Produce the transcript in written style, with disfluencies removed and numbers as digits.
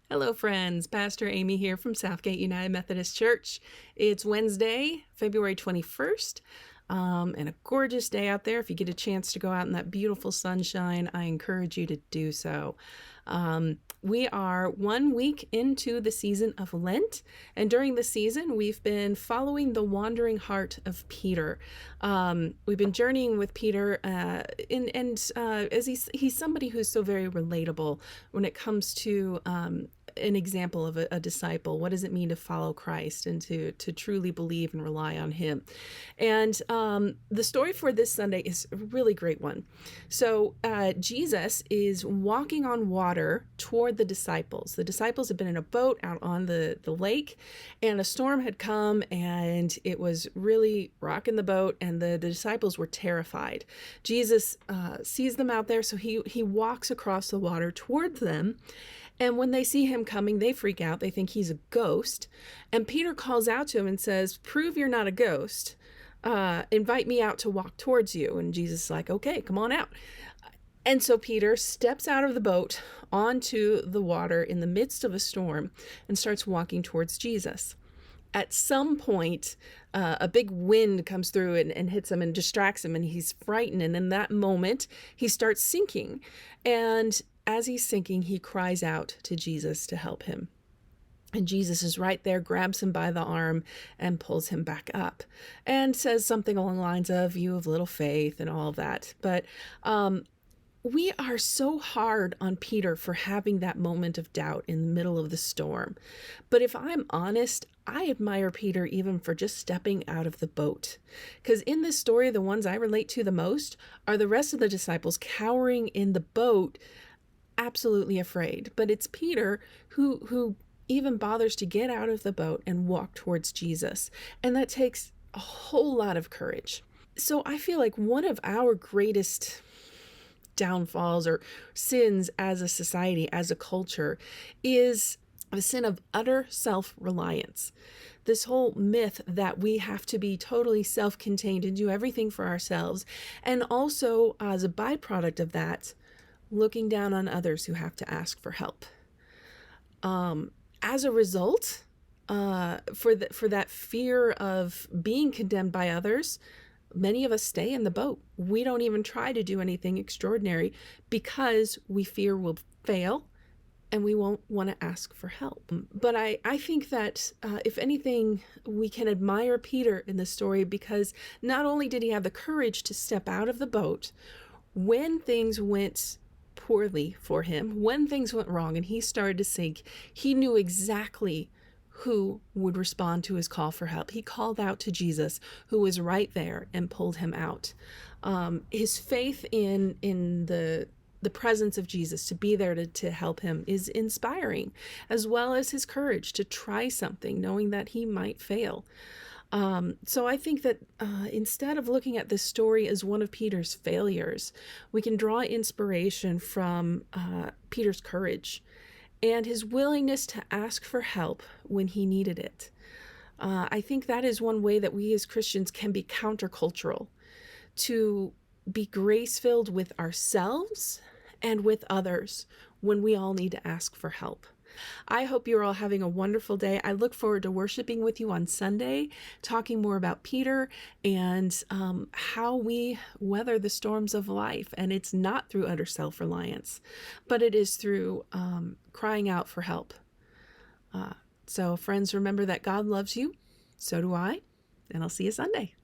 Hello, friends. Pastor Amy here from Southgate United Methodist Church. It's Wednesday, February 21st, and a gorgeous day out there. If you get a chance to go out in that beautiful sunshine, I encourage you to do so. We are 1 week into the season of Lent, and during the season, we've been following the wandering heart of Peter. We've been journeying with Peter, as he's somebody who's so very relatable when it comes to an example of a disciple. What does it mean to follow Christ and to truly believe and rely on Him? And the story for this Sunday is a really great one. So Jesus is walking on water toward the disciples. The disciples had been in a boat out on the lake, and a storm had come, and it was really rocking the boat, and the disciples were terrified. Jesus sees them out there, so he walks across the water towards them. And when they see him coming, they freak out. They think he's a ghost. And Peter calls out to him and says, "Prove you're not a ghost. Invite me out to walk towards you." And Jesus is like, "Okay, come on out." And so Peter steps out of the boat onto the water in the midst of a storm and starts walking towards Jesus. At some point, a big wind comes through and hits him and distracts him, and he's frightened. And in that moment, he starts sinking. And as he's sinking, he cries out to Jesus to help him. And Jesus is right there, grabs him by the arm and pulls him back up and says something along the lines of, "You have little faith," and all of that. But we are so hard on Peter for having that moment of doubt in the middle of the storm. But if I'm honest, I admire Peter even for just stepping out of the boat. Because in this story, the ones I relate to the most are the rest of the disciples cowering in the boat, absolutely afraid. But it's Peter who even bothers to get out of the boat and walk towards Jesus. And that takes a whole lot of courage. So I feel like one of our greatest downfalls or sins as a society, as a culture, is the sin of utter self-reliance. This whole myth that we have to be totally self-contained and do everything for ourselves. And also, as a byproduct of that, looking down on others who have to ask for help. As a result, for that fear of being condemned by others, many of us stay in the boat. We don't even try to do anything extraordinary because we fear we'll fail and we won't want to ask for help. But I think that if anything, we can admire Peter in this story because not only did he have the courage to step out of the boat when things went poorly for him, when things went wrong and he started to sink, he knew exactly who would respond to his call for help. He called out to Jesus, who was right there, and pulled him out. His faith in the presence of Jesus, to be there to help him, is inspiring, as well as his courage to try something, knowing that he might fail. So I think that instead of looking at this story as one of Peter's failures, we can draw inspiration from Peter's courage and his willingness to ask for help when he needed it. I think that is one way that we as Christians can be countercultural, to be grace-filled with ourselves and with others when we all need to ask for help. I hope you're all having a wonderful day. I look forward to worshiping with you on Sunday, talking more about Peter and how we weather the storms of life. And it's not through utter self-reliance, but it is through crying out for help. So friends, remember that God loves you. So do I. And I'll see you Sunday.